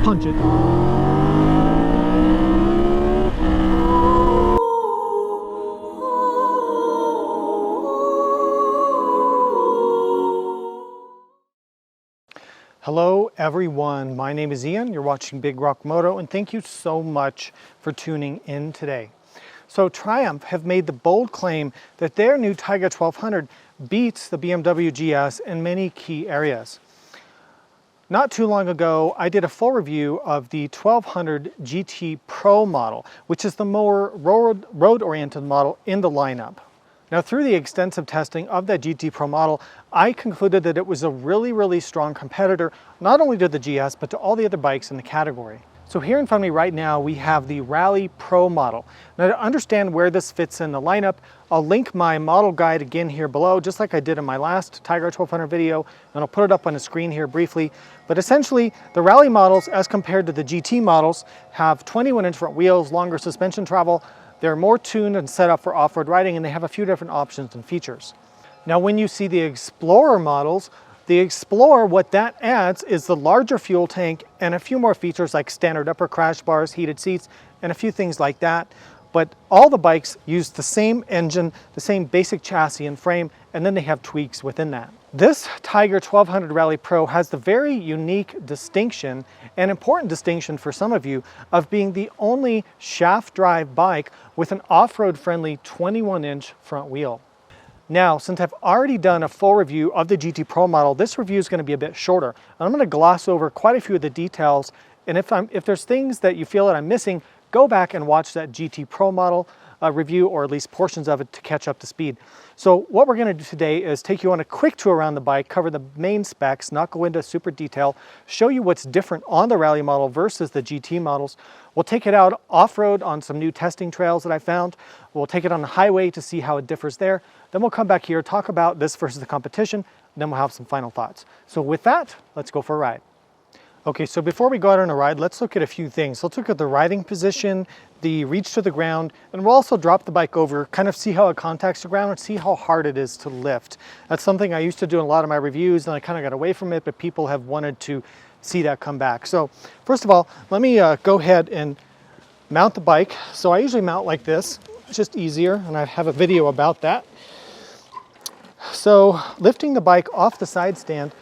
punch it. Hello everyone, my name is Ian, you're watching Big Rock Moto, and thank you so much for tuning in today. So Triumph have made the bold claim that their new Tiger 1200 beats the BMW GS in many key areas. Not too long ago, I did a full review of the 1200 GT Pro model, which is the more road-oriented model in the lineup. Now, through the extensive testing of that GT Pro model, I concluded that it was a really strong competitor, not only to the GS, but to all the other bikes in the category. So here in front of me right now, we have the Rally Pro model. Now, to understand where this fits in the lineup, I'll link my model guide again here below, just like I did in my last Tiger 1200 video, and I'll put it up on the screen here briefly. But essentially, the Rally models, as compared to the GT models, have 21-inch front wheels, longer suspension travel. They're more tuned and set up for off-road riding, and they have a few different options and features. Now, when you see the Explorer models, the Explorer, what that adds is the larger fuel tank and a few more features like standard upper crash bars, heated seats, and a few things like that. But all the bikes use the same engine, the same basic chassis and frame, and then they have tweaks within that. This Tiger 1200 Rally Pro has the very unique distinction, and important distinction for some of you, of being the only shaft drive bike with an off-road friendly 21-inch front wheel. Now, since I've already done a full review of the GT Pro model, this review is going to be a bit shorter. And I'm going to gloss over quite a few of the details, and if there's things that you feel that I'm missing, go back and watch that GT Pro model review, or at least portions of it, to catch up to speed. So what we're going to do today is take you on a quick tour around the bike, cover the main specs, not go into super detail, show you what's different on the Rally model versus the GT models. We'll take it out off-road on some new testing trails that I found. We'll take it on the highway to see how it differs there. Then we'll come back here, talk about this versus the competition, and then we'll have some final thoughts. So with that, let's go for a ride. Okay, so before we go out on a ride, let's look at a few things. Let's look at the riding position, the reach to the ground, and we'll also drop the bike over, kind of see how it contacts the ground and see how hard it is to lift. That's something I used to do in a lot of my reviews, and I kind of got away from it, but people have wanted to see that come back. So first of all, let me go ahead and mount the bike. So I usually mount like this. It's just easier, and I have a video about that. So lifting the bike off the side stand,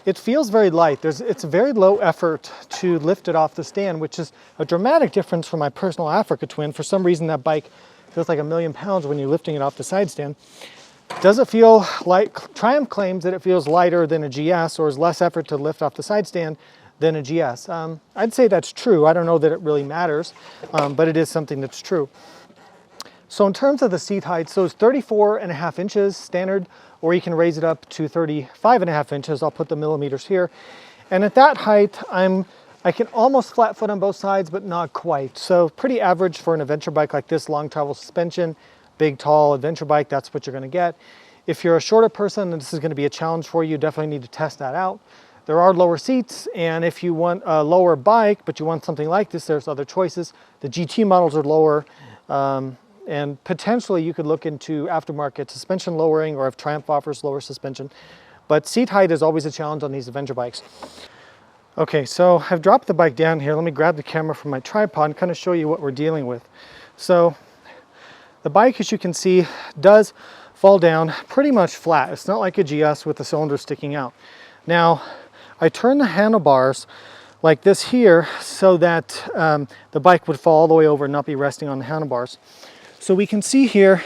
it feels very light. It's a very low effort to lift it off the stand, which is a dramatic difference from my personal Africa Twin. For some reason, that bike feels like 1,000,000 pounds when you're lifting it off the side stand. Does it feel like, Triumph claims that it feels lighter than a GS, or is less effort to lift off the side stand than a GS. I'd say that's true. I don't know that it really matters, but it is something that's true. So in terms of the seat height, so it's 34.5 inches standard, or you can raise it up to 35.5 inches. I'll put the millimeters here. And at that height, I can almost flat foot on both sides, but not quite. So pretty average for an adventure bike like this, long travel suspension, big, tall adventure bike, that's what you're gonna get. If you're a shorter person, and this is gonna be a challenge for you, definitely need to test that out. There are lower seats, and if you want a lower bike, but you want something like this, there's other choices. The GT models are lower, and potentially you could look into aftermarket suspension lowering, or if Triumph offers lower suspension. But seat height is always a challenge on these adventure bikes. Okay, so I've dropped the bike down here. Let me grab the camera from my tripod and kind of show you what we're dealing with. So the bike, as you can see, does fall down pretty much flat. It's not like a GS with the cylinder sticking out. Now, I turn the handlebars like this here so that the bike would fall all the way over and not be resting on the handlebars. So we can see here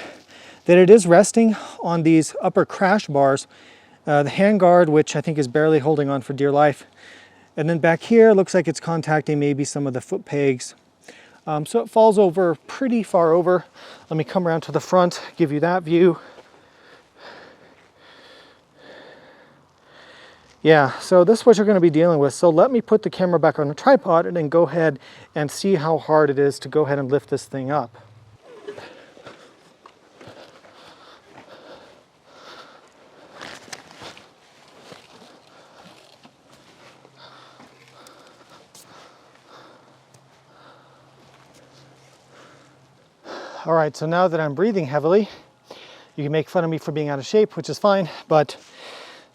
that it is resting on these upper crash bars, the handguard, which I think is barely holding on for dear life. And then back here, looks like it's contacting maybe some of the foot pegs. So it falls over pretty far over. Let me come around to the front, give you that view. Yeah, so this is what you're going to be dealing with. So let me put the camera back on the tripod and then go ahead and see how hard it is to go ahead and lift this thing up. All right, so now that I'm breathing heavily, you can make fun of me for being out of shape, which is fine, but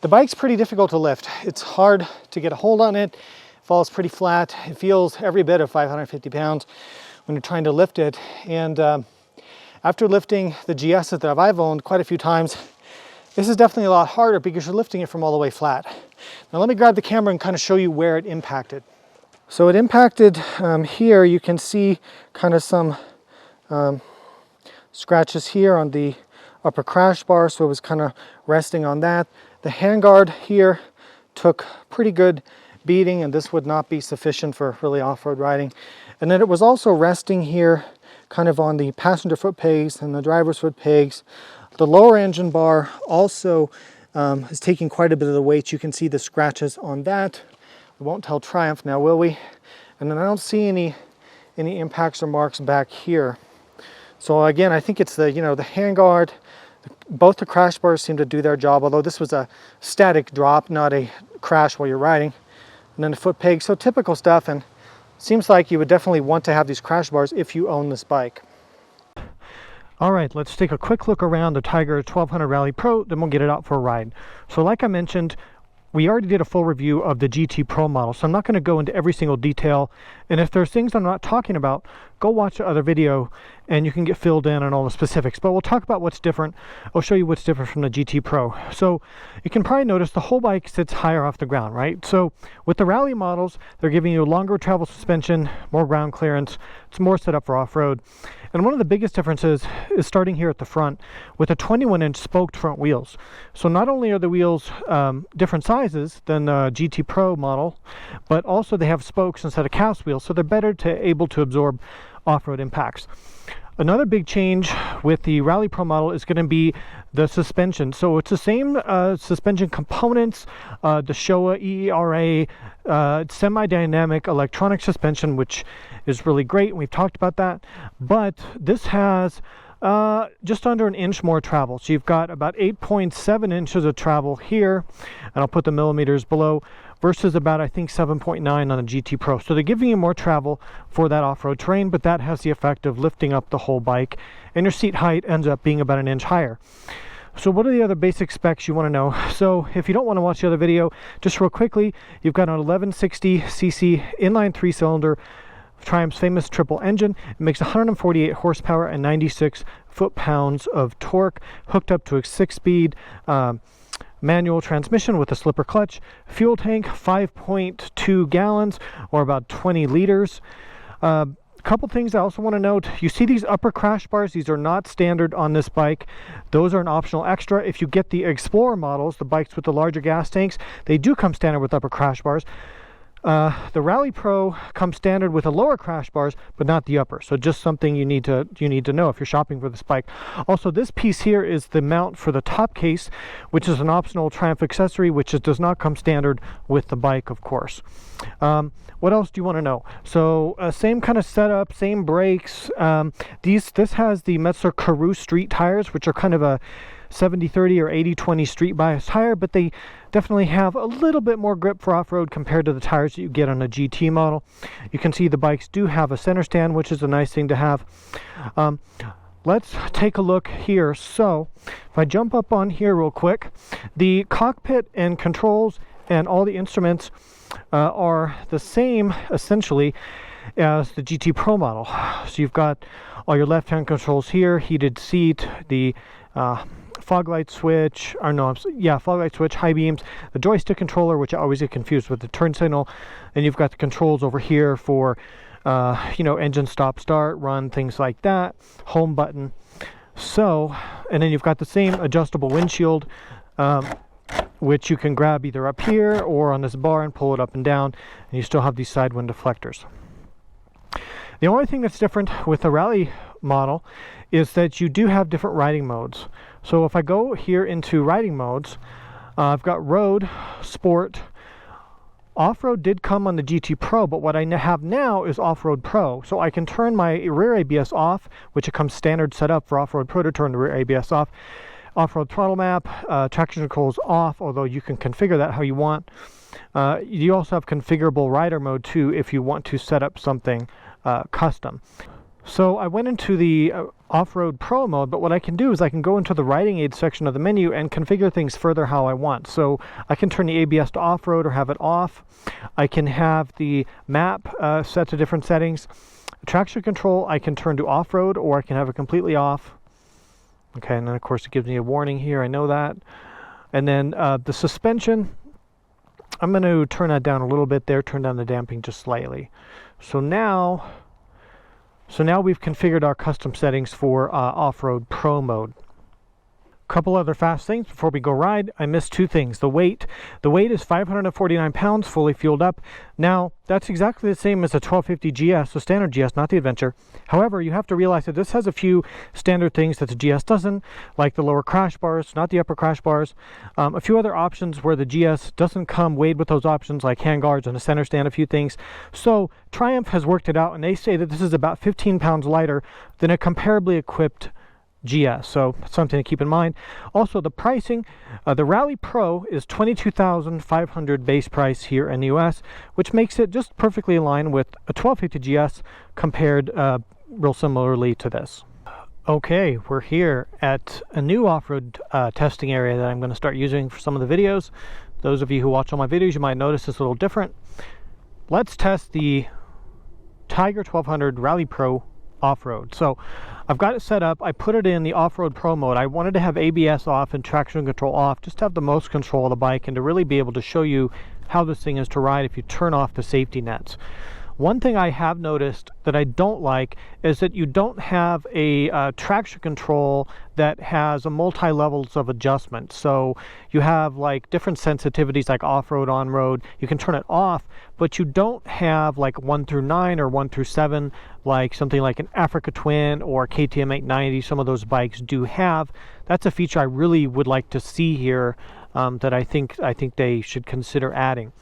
the bike's pretty difficult to lift. It's hard to get a hold on it. falls pretty flat. It feels every bit of 550 pounds when you're trying to lift it. And after lifting the GSs that I've owned quite a few times, this is definitely a lot harder because you're lifting it from all the way flat. Now let me grab the camera and kind of show you where it impacted. So it impacted here. You can see kind of some scratches here on the upper crash bar, so it was kind of resting on that. The handguard here took pretty good beating, and this would not be sufficient for really off-road riding. And then it was also resting here kind of on the passenger foot pegs and the driver's foot pegs. The lower engine bar also is taking quite a bit of the weight. You can see the scratches on that. We won't tell Triumph now, will we? And then I don't see any impacts or marks back here. So again, I think it's the, the handguard. Both the crash bars seem to do their job, although this was a static drop, not a crash while you're riding. And then the foot peg, so typical stuff, and seems like you would definitely want to have these crash bars if you own this bike. All right, let's take a quick look around the Tiger 1200 Rally Pro, then we'll get it out for a ride. So like I mentioned, we already did a full review of the GT Pro model, so I'm not going to go into every single detail. And if there's things I'm not talking about, go watch the other video and you can get filled in on all the specifics. But we'll talk about what's different. I'll show you what's different from the GT Pro. So you can probably notice the whole bike sits higher off the ground, right? So with the Rally models, they're giving you a longer travel suspension, more ground clearance. It's more set up for off-road. And one of the biggest differences is starting here at the front with a 21-inch spoked front wheels. So not only are the wheels different sizes than the GT Pro model, but also they have spokes instead of cast wheels, so they're better able to absorb off-road impacts. Another big change with the Rally Pro model is going to be the suspension. So it's the same suspension components, the Showa EERA semi-dynamic electronic suspension, which is really great. We've talked about that. But this has just under an inch more travel. So you've got about 8.7 inches of travel here, and I'll put the millimeters below, versus about, I think, 7.9 on the GT Pro. So they're giving you more travel for that off-road terrain, but that has the effect of lifting up the whole bike, and your seat height ends up being about an inch higher. So what are the other basic specs you want to know? So if you don't want to watch the other video, just real quickly, you've got an 1160cc inline 3-cylinder Triumph's famous triple engine. It makes 148 horsepower and 96 foot-pounds of torque, hooked up to a 6-speed manual transmission with a slipper clutch. Fuel tank 5.2 gallons or about 20 liters. Couple things I also want to note: you see these upper crash bars, these are not standard on this bike. Those are an optional extra. If you get the Explorer models, the bikes with the larger gas tanks, they do come standard with upper crash bars. The Rally Pro comes standard with the lower crash bars, but not the upper. So just something you need to know if you're shopping for this bike. Also, this piece here is the mount for the top case, which is an optional Triumph accessory, which does not come standard with the bike, of course. What else do you want to know? So same kind of setup, same brakes. This has the Metzeler Karoo street tires, which are kind of a 70-30 or 80-20 street bias tire, but they definitely have a little bit more grip for off-road compared to the tires that you get on a GT model. You can see the bikes do have a center stand, which is a nice thing to have. Let's take a look here. So if I jump up on here real quick, the cockpit and controls and all the instruments are the same essentially as the GT Pro model. So you've got all your left-hand controls here, heated seat, the fog light switch, fog light switch, high beams, the joystick controller, which I always get confused with the turn signal, and you've got the controls over here for engine stop, start, run, things like that, home button. So, and then you've got the same adjustable windshield, which you can grab either up here or on this bar and pull it up and down, and you still have these side wind deflectors. The only thing that's different with the Rally model is that you do have different riding modes. So if I go here into riding modes, I've got road, sport. Off-road did come on the GT Pro, but what I have now is off-road Pro. So I can turn my rear ABS off, which it comes standard set up for off-road Pro to turn the rear ABS off. Off-road throttle map, traction controls off, although you can configure that how you want. You also have configurable rider mode too if you want to set up something custom. So I went into the off-road pro mode, but what I can do is I can go into the riding aid section of the menu and configure things further how I want. So I can turn the ABS to off-road or have it off. I can have the map set to different settings. Traction control I can turn to off-road, or I can have it completely off. Okay, and then of course it gives me a warning here, I know that. And then the suspension, I'm going to turn that down a little bit there, turn down the damping just slightly. So now we've configured our custom settings for off-road pro mode. Couple other fast things before we go ride. I missed two things. The weight is 549 pounds, fully fueled up. Now, that's exactly the same as a 1250GS, the standard GS, not the Adventure. However, you have to realize that this has a few standard things that the GS doesn't, like the lower crash bars, not the upper crash bars. A few other options where the GS doesn't come weighed with those options, like handguards and a center stand, a few things. So Triumph has worked it out, and they say that this is about 15 pounds lighter than a comparably equipped GS, so that's something to keep in mind. Also, the pricing, the Rally Pro is $22,500 base price here in the US, which makes it just perfectly in line with a 1250GS compared real similarly to this. Okay, we're here at a new off-road testing area that I'm going to start using for some of the videos. Those of you who watch all my videos, you might notice it's a little different. Let's test the Tiger 1200 Rally Pro off-road. So I've got it set up. I put it in the off-road pro mode. I wanted to have ABS off and traction control off, just to have the most control of the bike and to really be able to show you how this thing is to ride if you turn off the safety nets. One thing I have noticed that I don't like is that you don't have a traction control that has a multi-levels of adjustment. So you have like different sensitivities like off-road, on-road. You can turn it off, but you don't have like 1 through 9 or 1 through 7 like something like an Africa Twin or KTM 890. Some of those bikes do have. That's a feature I really would like to see here that I think they should consider adding.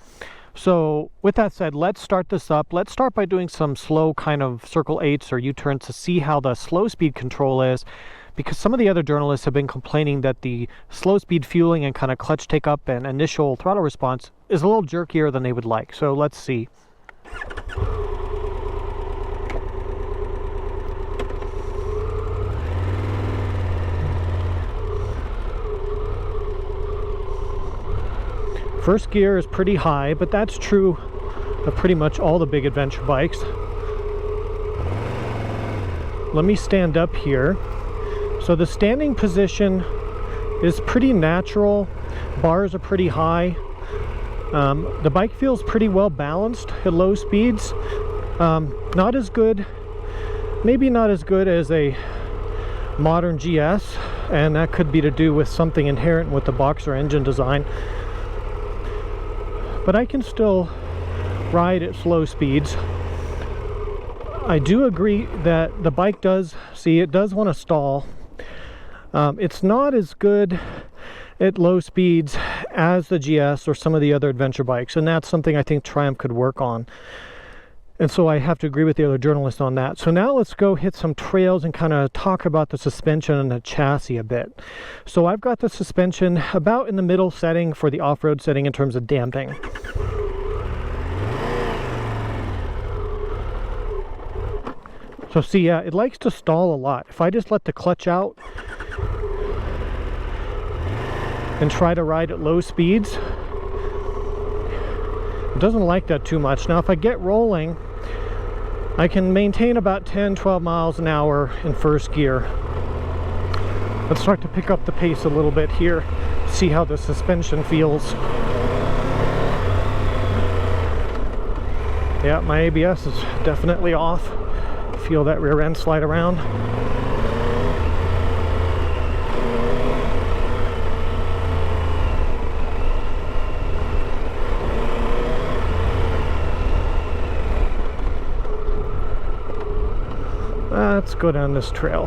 So with that said, let's start this up. Let's start by doing some slow kind of circle 8s or U-turns to see how the slow speed control is, because some of the other journalists have been complaining that the slow speed fueling and kind of clutch take up and initial throttle response is a little jerkier than they would like. So let's see. First gear is pretty high, but that's true of pretty much all the big adventure bikes. Let me stand up here. So the standing position is pretty natural. Bars are pretty high. The bike feels pretty well balanced at low speeds. Not as good, maybe not as good as a modern GS, and that could be to do with something inherent with the Boxer engine design. But I can still ride at slow speeds. I do agree that the bike does want to stall. It's not as good at low speeds as the GS or some of the other adventure bikes, and that's something I think Triumph could work on. And so I have to agree with the other journalists on that. So now let's go hit some trails and kind of talk about the suspension and the chassis a bit. So I've got the suspension about in the middle setting for the off-road setting in terms of damping. So see, yeah, it likes to stall a lot. If I just let the clutch out and try to ride at low speeds, it doesn't like that too much. Now if I get rolling, I can maintain about 10-12 miles an hour in first gear. Let's start to pick up the pace a little bit here, see how the suspension feels. Yeah, my ABS is definitely off. Feel that rear end slide around. Let's go down this trail.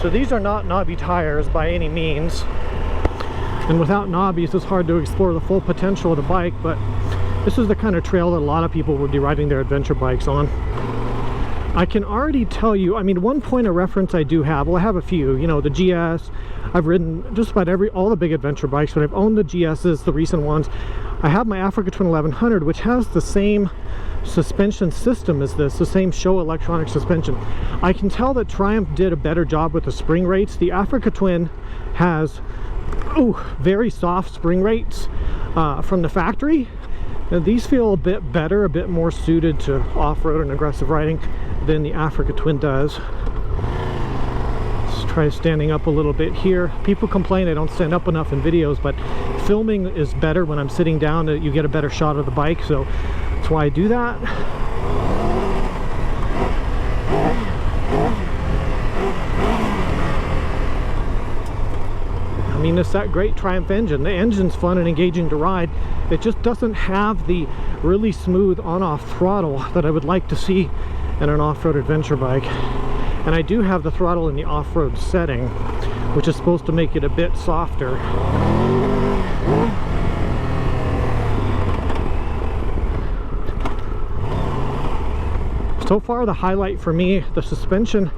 So these are not knobby tires by any means, and without knobbies it's hard to explore the full potential of the bike, but this is the kind of trail that a lot of people would be riding their adventure bikes on. I can already tell you, I mean, one point of reference I do have, well, I have a few, you know, the GS. I've ridden just about all the big adventure bikes, but I've owned the GSs, the recent ones. I have my Africa Twin 1100, which has the same suspension system as this, the same show electronic suspension. I can tell that Triumph did a better job with the spring rates. The Africa Twin has very soft spring rates from the factory. Now, these feel a bit better, a bit more suited to off-road and aggressive riding than the Africa Twin does. Let's try standing up a little bit here. People complain I don't stand up enough in videos, but filming is better when I'm sitting down. You get a better shot of the bike, so that's why I do that. I mean, it's that great Triumph engine. The engine's fun and engaging to ride. It just doesn't have the really smooth on-off throttle that I would like to see in an off-road adventure bike. And I do have the throttle in the off-road setting, which is supposed to make it a bit softer. So far, the highlight for me, the suspension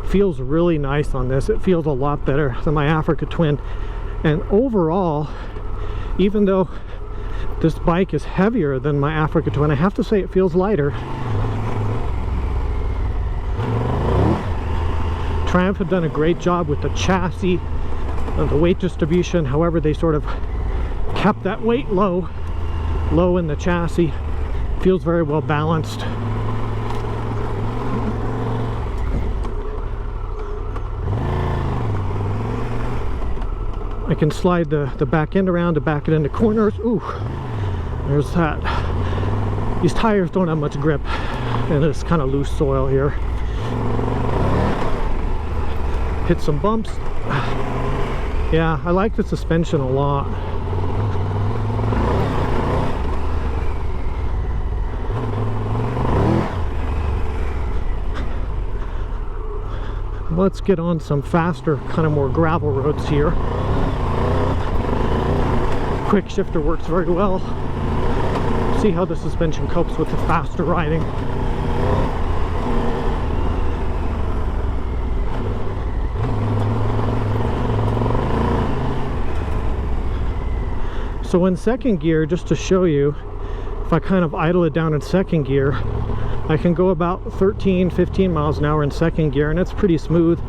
feels really nice on this. It feels a lot better than my Africa Twin. And overall, even though this bike is heavier than my Africa Twin, I have to say it feels lighter. Triumph have done a great job with the chassis and the weight distribution. However, they sort of kept that weight low in the chassis. Feels very well balanced. I can slide the back end around to back it into corners. Ooh, there's that. These tires don't have much grip and it's kind of loose soil here. Hit some bumps. Yeah, I like the suspension a lot. Let's get on some faster, kind of more gravel roads here. Quick shifter works very well. See how the suspension copes with the faster riding. So in second gear, just to show you, if I kind of idle it down in second gear, I can go about 13-15 miles an hour in second gear, and it's pretty smooth.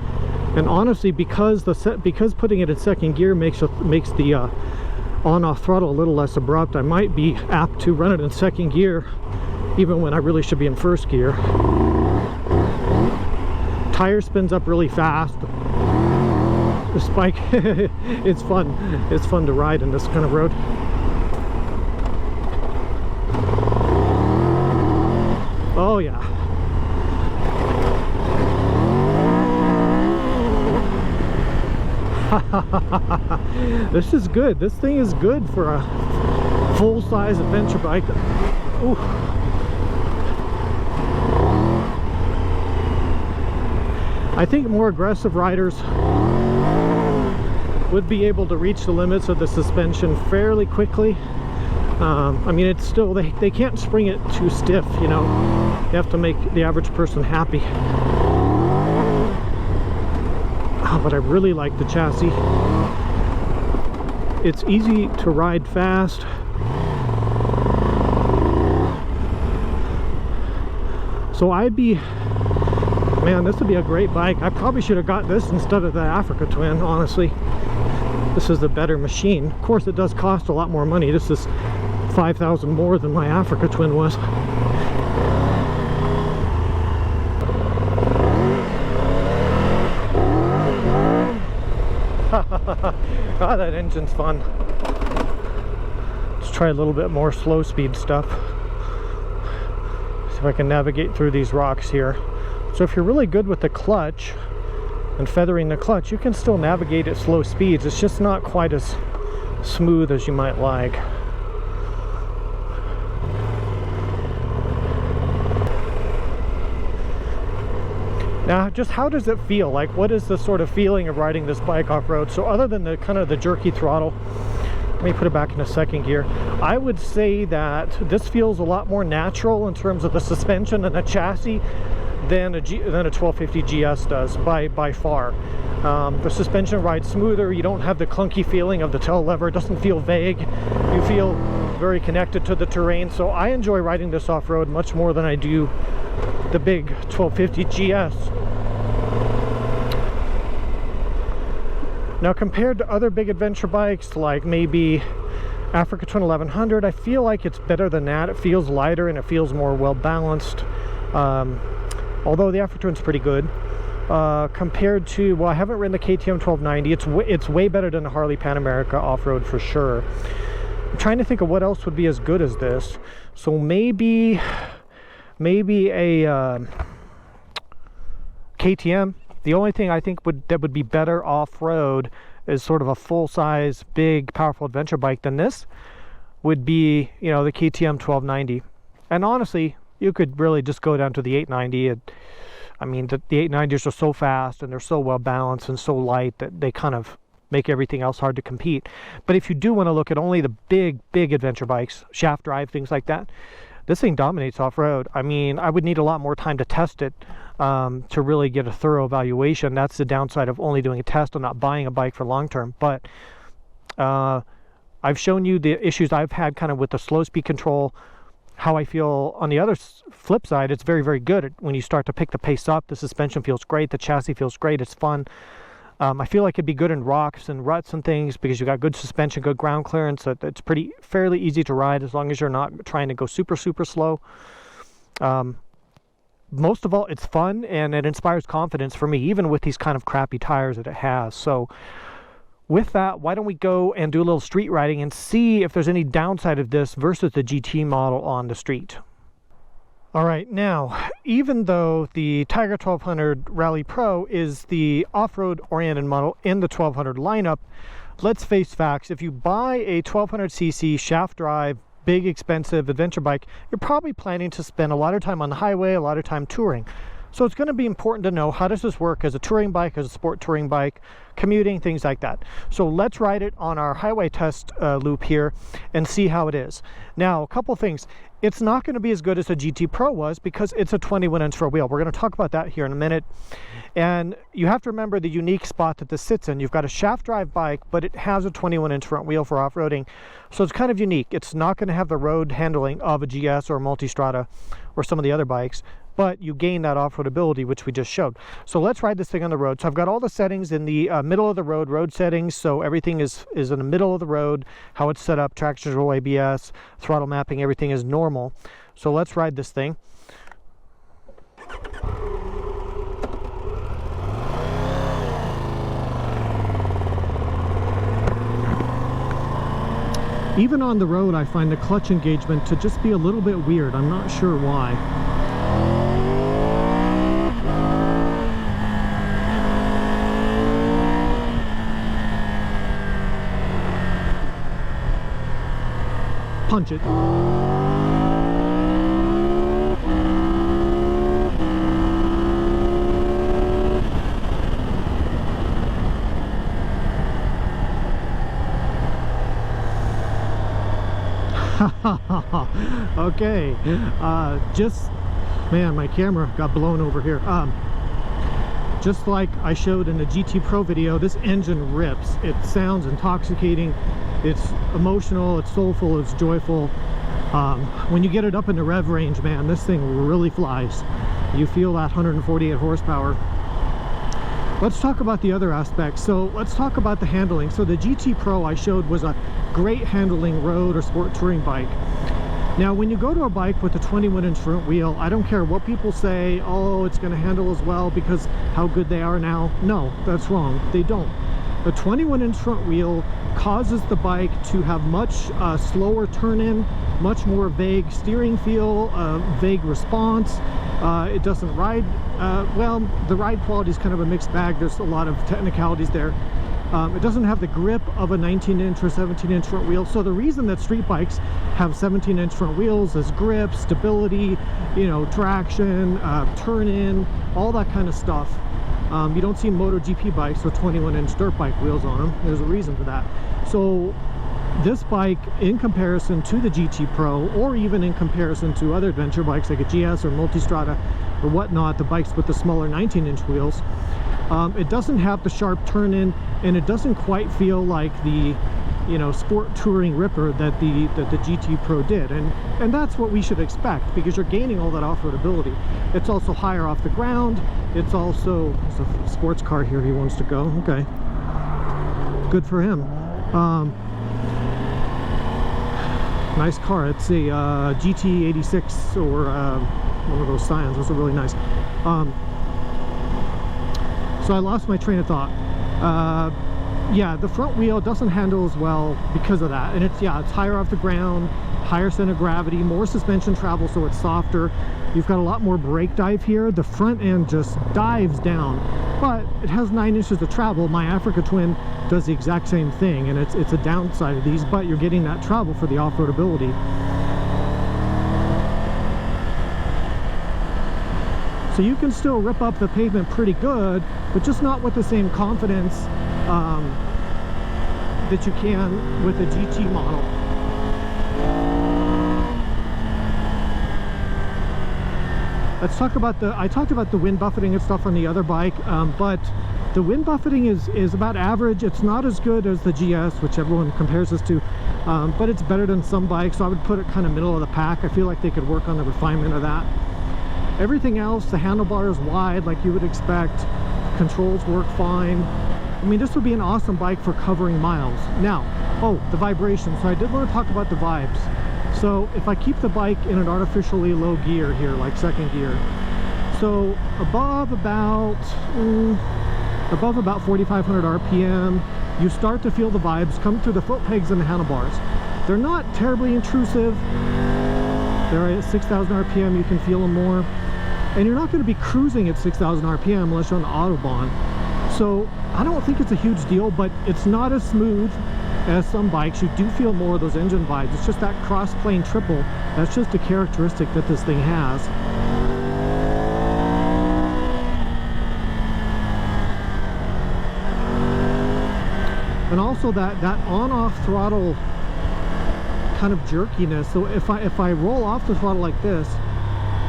And honestly, because putting it in second gear makes the on-off throttle a little less abrupt, I might be apt to run it in second gear even when I really should be in first gear. Tire spins up really fast. This bike, it's fun to ride in this kind of road. Oh yeah. This is good. This thing is good for a full-size adventure bike. Ooh. I think more aggressive riders would be able to reach the limits of the suspension fairly quickly. I mean, it's still, they can't spring it too stiff, you know. You have to make the average person happy. Oh, but I really like the chassis. It's easy to ride fast. So man, this would be a great bike. I probably should have got this instead of the Africa Twin, honestly. This is a better machine. Of course, it does cost a lot more money. This is $5,000 more than my Africa Twin was. Ah, that engine's fun. Let's try a little bit more slow speed stuff. See if I can navigate through these rocks here. So if you're really good with the clutch and feathering the clutch, you can still navigate at slow speeds. It's just not quite as smooth as you might like. Now, just how does it feel? Like, what is the sort of feeling of riding this bike off-road? So other than the kind of the jerky throttle, let me put it back in a second gear. I would say that this feels a lot more natural in terms of the suspension and the chassis than a 1250 GS does by far. The suspension rides smoother. You don't have the clunky feeling of the tail lever. It doesn't feel vague. You feel very connected to the terrain. So I enjoy riding this off-road much more than I do the big 1250 GS. Now, compared to other big adventure bikes like maybe Africa Twin 1100, I feel like it's better than that. It feels lighter and it feels more well balanced. Although the Africa Twin's pretty good. Compared to, well, I haven't ridden the KTM 1290. It's way better than the Harley Pan America off-road for sure. I'm trying to think of what else would be as good as this. So maybe a KTM. The only thing I think that would be better off-road is sort of a full-size, big, powerful adventure bike than this would be, you know, the KTM 1290. And honestly, you could really just go down to the 890. I mean, the 890s are so fast and they're so well balanced and so light that they kind of make everything else hard to compete. But if you do want to look at only the big adventure bikes, shaft drive, things like that, this thing dominates off-road. I mean, I would need a lot more time to test it to really get a thorough evaluation. That's the downside of only doing a test and not buying a bike for long term. But I've shown you the issues I've had kind of with the slow speed control. How I feel on the other flip side, it's very good. When you start to pick the pace up, the suspension feels great, the chassis feels great, it's fun. I feel like it'd be good in rocks and ruts and things because you got good suspension, good ground clearance. It's fairly easy to ride as long as you're not trying to go super slow. Most of all, it's fun and it inspires confidence for me, even with these kind of crappy tires that it has. So with that, why don't we go and do a little street riding and see if there's any downside of this versus the GT model on the street. All right, now, even though the Tiger 1200 Rally Pro is the off-road oriented model in the 1200 lineup, let's face facts. If you buy a 1200cc shaft drive, big expensive adventure bike, you're probably planning to spend a lot of time on the highway, a lot of time touring. So it's going to be important to know, how does this work as a touring bike, as a sport touring bike, commuting, things like that. So let's ride it on our highway test loop here and see how it is. Now, a couple things. It's not going to be as good as a GT Pro was because it's a 21-inch front wheel. We're going to talk about that here in a minute. And you have to remember the unique spot that this sits in. You've got a shaft drive bike, but it has a 21-inch front wheel for off-roading. So it's kind of unique. It's not going to have the road handling of a GS or a Multistrada or some of the other bikes, but you gain that off-road ability, which we just showed. So let's ride this thing on the road. So I've got all the settings in the middle of the road settings. So everything is in the middle of the road, how it's set up, traction control, ABS, throttle mapping, everything is normal. So let's ride this thing. Even on the road, I find the clutch engagement to just be a little bit weird. I'm not sure why. Punch it. Okay, man, my camera got blown over here. Just like I showed in the GT Pro video, this engine rips. It sounds intoxicating, it's emotional, it's soulful, it's joyful. When you get it up in the rev range, man, this thing really flies. You feel that 148 horsepower. Let's talk about the other aspects. So let's talk about the handling. So the GT Pro I showed was a great handling road or sport touring bike. Now, when you go to a bike with a 21-inch front wheel, I don't care what people say, oh, it's going to handle as well because how good they are now. No, that's wrong. They don't. The 21-inch front wheel causes the bike to have much slower turn-in, much more vague steering feel, vague response. It doesn't ride, well, the ride quality is kind of a mixed bag. There's a lot of technicalities there. It doesn't have the grip of a 19-inch or 17-inch front wheel. So the reason that street bikes have 17-inch front wheels is grip, stability, you know, traction, turn-in, all that kind of stuff. You don't see Moto GP bikes with 21-inch dirt bike wheels on them. There's a reason for that. So this bike, in comparison to the GT Pro, or even in comparison to other adventure bikes like a GS or Multistrada, or whatnot, the bikes with the smaller 19-inch wheels. It doesn't have the sharp turn in, and it doesn't quite feel like the, you know, sport touring ripper that the GT Pro did, and that's what we should expect, because you're gaining all that off-road ability. It's also higher off the ground. It's also, there's a sports car here he wants to go. Okay, good for him. Nice car. It's a GT86 or one of those Scions. Those are really nice. So I lost my train of thought. Yeah, the front wheel doesn't handle as well because of that, and it's higher off the ground, higher center of gravity, more suspension travel, so it's softer. You've got a lot more brake dive here. The front end just dives down, but it has 9 inches of travel. My Africa Twin does the exact same thing, and it's a downside of these, but you're getting that travel for the off-road ability. So you can still rip up the pavement pretty good, but just not with the same confidence that you can with a GT model. Let's talk about I talked about the wind buffeting and stuff on the other bike, but the wind buffeting is about average. It's not as good as the GS, which everyone compares us to, but it's better than some bikes, so I would put it kind of middle of the pack. I feel like they could work on the refinement of that. Everything else, the handlebar is wide like you would expect. Controls work fine. I mean, this would be an awesome bike for covering miles. Now, oh, the vibration. So I did want to talk about the vibes. So if I keep the bike in an artificially low gear here, like second gear, so above about 4,500 RPM, you start to feel the vibes come through the foot pegs and the handlebars. They're not terribly intrusive. They're at 6,000 RPM, you can feel them more. And you're not going to be cruising at 6,000 RPM unless you're on the Autobahn. So I don't think it's a huge deal, but it's not as smooth as some bikes. You do feel more of those engine vibes. It's just that cross-plane triple. That's just a characteristic that this thing has. And also that on-off throttle kind of jerkiness. So if I roll off the throttle like this,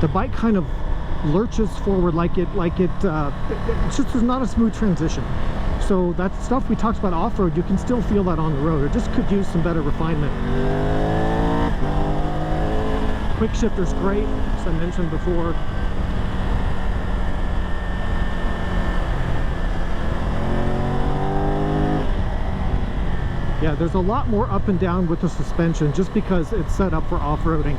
the bike kind of lurches forward it's just not a smooth transition. So that stuff we talked about off-road, you can still feel that on the road. It just could use some better refinement. Quick shifter's great, as I mentioned before. Yeah, there's a lot more up and down with the suspension just because it's set up for off-roading.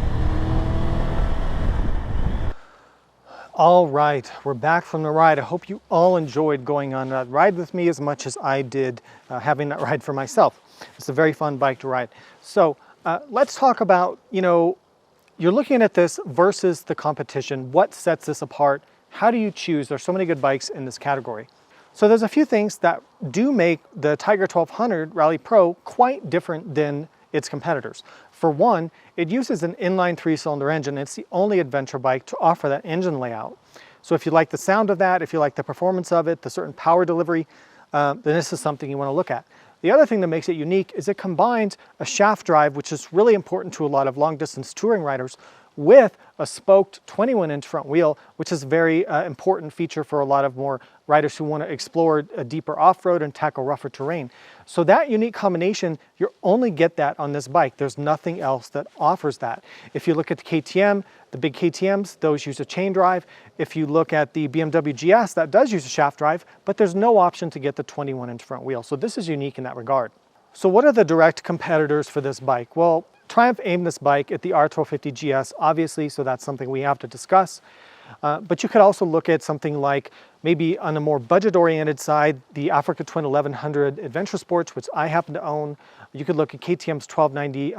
All right, we're back from the ride. I hope you all enjoyed going on that ride with me as much as I did having that ride for myself. It's a very fun bike to ride. So let's talk about, you know, you're looking at this versus the competition. What sets this apart? How do you choose? There's so many good bikes in this category. So there's a few things that do make the Tiger 1200 Rally Pro quite different than its competitors. For one, it uses an inline 3-cylinder engine. It's the only adventure bike to offer that engine layout. So if you like the sound of that, if you like the performance of it, the certain power delivery, then this is something you want to look at. The other thing that makes it unique is it combines a shaft drive, which is really important to a lot of long distance touring riders, with a spoked 21-inch front wheel, which is a very important feature for a lot of more riders who want to explore a deeper off-road and tackle rougher terrain. So that unique combination, you only get that on this bike. There's nothing else that offers that. If you look at the KTM, the big KTMs, those use a chain drive. If you look at the BMW GS, that does use a shaft drive, but there's no option to get the 21-inch front wheel. So this is unique in that regard. So what are the direct competitors for this bike? Well, Triumph aimed this bike at the R1250GS, obviously, so that's something we have to discuss. But you could also look at something like, maybe on a more budget-oriented side, the Africa Twin 1100 Adventure Sports, which I happen to own. You could look at KTM's 1290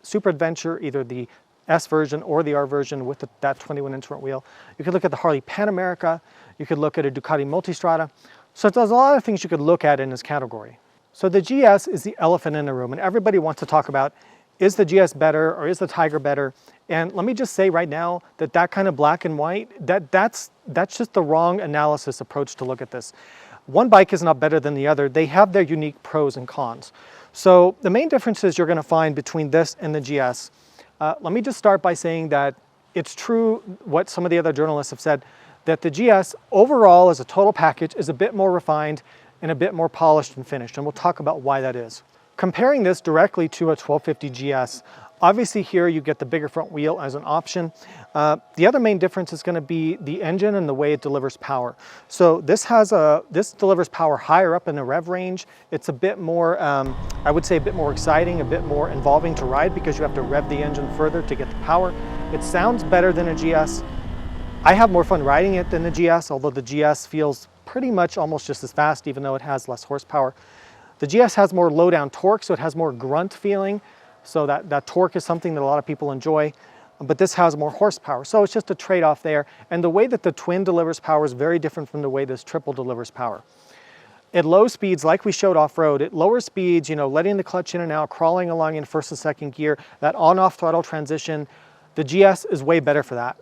Super Adventure, either the S version or the R version with that 21-inch front wheel. You could look at the Harley Pan America. You could look at a Ducati Multistrada. So there's a lot of things you could look at in this category. So the GS is the elephant in the room, and everybody wants to talk about, is the GS better or is the Tiger better? And let me just say right now that that kind of black and white, that's just the wrong analysis approach to look at this. One bike is not better than the other. They have their unique pros and cons. So the main differences you're going to find between this and the GS, let me just start by saying that it's true what some of the other journalists have said, that the GS overall as a total package is a bit more refined and a bit more polished and finished, and we'll talk about why that is. Comparing this directly to a 1250 GS, obviously here you get the bigger front wheel as an option. The other main difference is going to be the engine and the way it delivers power. So this delivers power higher up in the rev range. It's a bit more, I would say a bit more exciting, a bit more involving to ride because you have to rev the engine further to get the power. It sounds better than a GS. I have more fun riding it than the GS, although the GS feels pretty much almost just as fast even though it has less horsepower. The GS has more low down torque, so it has more grunt feeling. So that torque is something that a lot of people enjoy, but this has more horsepower. So it's just a trade-off there. And the way that the twin delivers power is very different from the way this triple delivers power. At low speeds, like we showed off-road, at lower speeds, you know, letting the clutch in and out, crawling along in first and second gear, that on-off throttle transition, the GS is way better for that.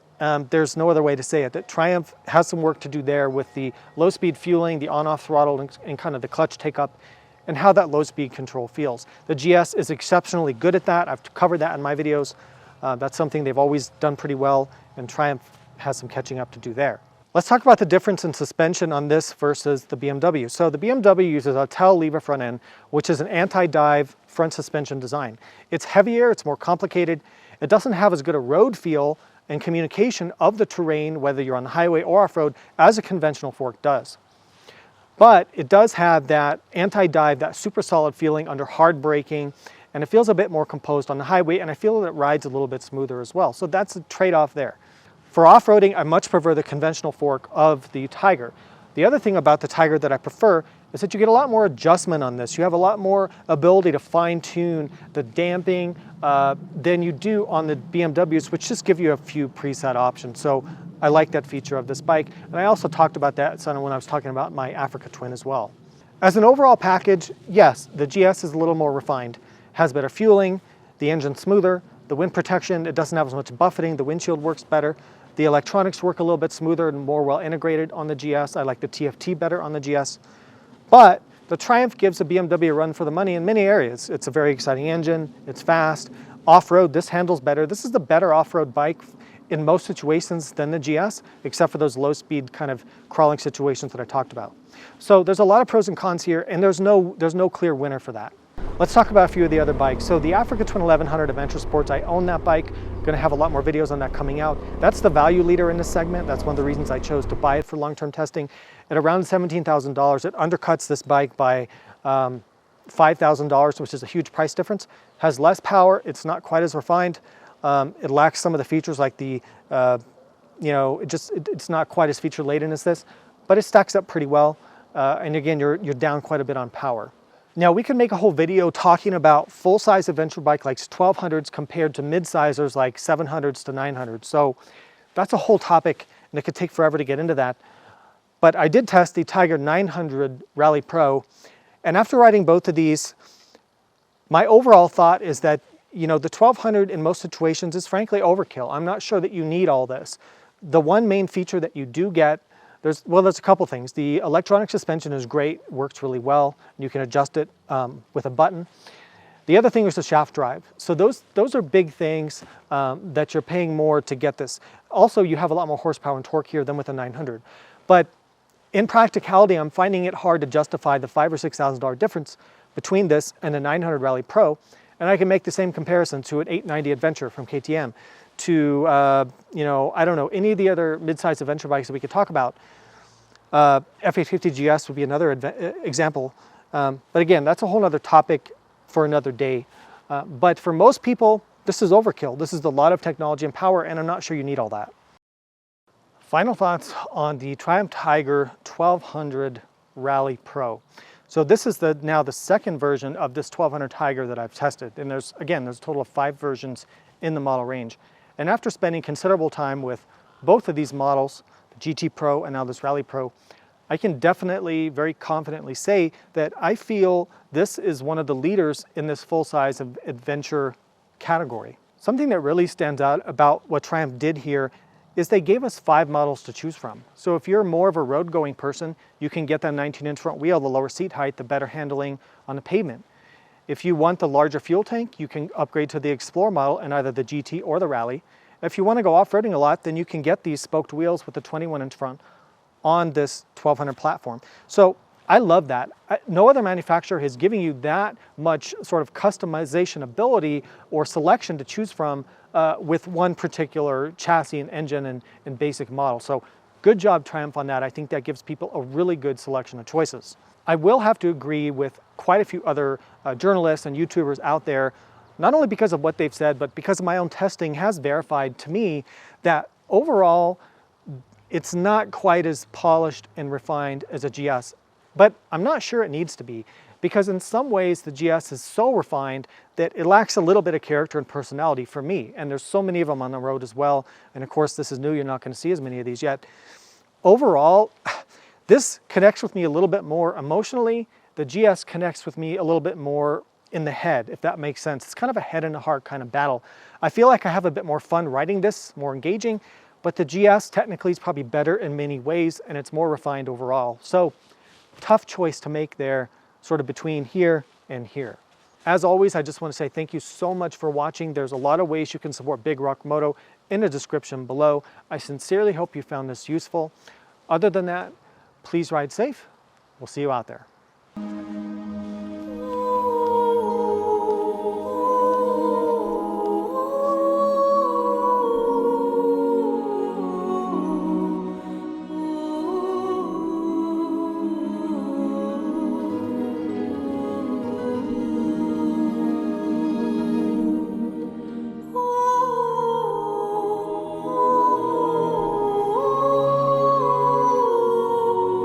There's no other way to say it. That Triumph has some work to do there with the low-speed fueling, the on-off throttle, and kind of the clutch take-up, and how that low speed control feels. The GS is exceptionally good at that. I've covered that in my videos. That's something they've always done pretty well, and Triumph has some catching up to do there. Let's talk about the difference in suspension on this versus the BMW. So the BMW uses a tail lever front end, which is an anti-dive front suspension design. It's heavier, it's more complicated. It doesn't have as good a road feel and communication of the terrain, whether you're on the highway or off-road, as a conventional fork does. But it does have that anti-dive, that super solid feeling under hard braking, and it feels a bit more composed on the highway, and I feel that it rides a little bit smoother as well. So that's a trade-off there. For off-roading, I much prefer the conventional fork of the Tiger. The other thing about the Tiger that I prefer is that you get a lot more adjustment on this. You have a lot more ability to fine-tune the damping than you do on the BMWs, which just give you a few preset options. So I like that feature of this bike. And I also talked about that when I was talking about my Africa Twin as well. As an overall package, yes, the GS is a little more refined. Has better fueling, the engine's smoother, the wind protection, it doesn't have as much buffeting, the windshield works better. The electronics work a little bit smoother and more well integrated on the GS. I like the TFT better on the GS. But the Triumph gives the BMW a run for the money in many areas. It's a very exciting engine, it's fast. Off-road, this handles better. This is the better off-road bike in most situations than the GS, except for those low-speed kind of crawling situations that I talked about. So there's a lot of pros and cons here, and there's no clear winner for that. Let's talk about a few of the other bikes. So the Africa Twin 1100 Adventure Sports, I own that bike. Going to have a lot more videos on that coming out. That's the value leader in this segment. That's one of the reasons I chose to buy it for long-term testing. At around $17,000, it undercuts this bike by $5,000, which is a huge price difference. Has less power. It's not quite as refined. It lacks some of the features like the, it's not quite as feature-laden as this, but it stacks up pretty well. And again, you're down quite a bit on power. Now we can make a whole video talking about full-size adventure bike like 1200s compared to mid-sizers like 700s to 900s. So that's a whole topic, and it could take forever to get into that. But I did test the Tiger 900 Rally Pro, and after riding both of these, my overall thought is that, you know, the 1200 in most situations is frankly overkill. I'm not sure that you need all this. The one main feature that you do get, there's a couple things. The electronic suspension is great, works really well. You can adjust it with a button. The other thing is the shaft drive. So those are big things that you're paying more to get this. Also, you have a lot more horsepower and torque here than with a 900. But in practicality, I'm finding it hard to justify the $5,000 or $6,000 difference between this and the 900 Rally Pro. And I can make the same comparison to an 890 Adventure from KTM, to, I don't know, any of the other mid-sized adventure bikes that we could talk about. F850GS would be another example. But again, that's a whole other topic for another day. But for most people, this is overkill. This is a lot of technology and power, and I'm not sure you need all that. Final thoughts on the Triumph Tiger 1200 Rally Pro. So this is now the second version of this 1200 Tiger that I've tested. And there's a total of 5 versions in the model range. And after spending considerable time with both of these models, the GT Pro and now this Rally Pro, I can definitely, very confidently say that I feel this is one of the leaders in this full-size adventure category. Something that really stands out about what Triumph did here is they gave us 5 models to choose from. So if you're more of a road-going person, you can get that 19-inch front wheel, the lower seat height, the better handling on the pavement. If you want the larger fuel tank, you can upgrade to the Explorer model in either the GT or the Rally. If you want to go off-roading a lot, then you can get these spoked wheels with the 21-inch front on this 1200 platform. So I love that. No other manufacturer is giving you that much sort of customization ability or selection to choose from with one particular chassis and engine and basic model. So good job, Triumph, on that. I think that gives people a really good selection of choices. I will have to agree with quite a few other journalists and YouTubers out there, not only because of what they've said, but because of my own testing has verified to me that overall, it's not quite as polished and refined as a GS. But I'm not sure it needs to be, because in some ways the GS is so refined that it lacks a little bit of character and personality for me. And there's so many of them on the road as well. And of course, this is new, you're not going to see as many of these yet. Overall, this connects with me a little bit more emotionally. The GS connects with me a little bit more in the head, if that makes sense. It's kind of a head and a heart kind of battle. I feel like I have a bit more fun riding this, more engaging, but the GS technically is probably better in many ways, and it's more refined overall. So tough choice to make there, sort of between here and here. As always, I just want to say thank you so much for watching. There's a lot of ways you can support Big Rock Moto in the description below. I sincerely hope you found this useful. Other than that, please ride safe. We'll see you out there.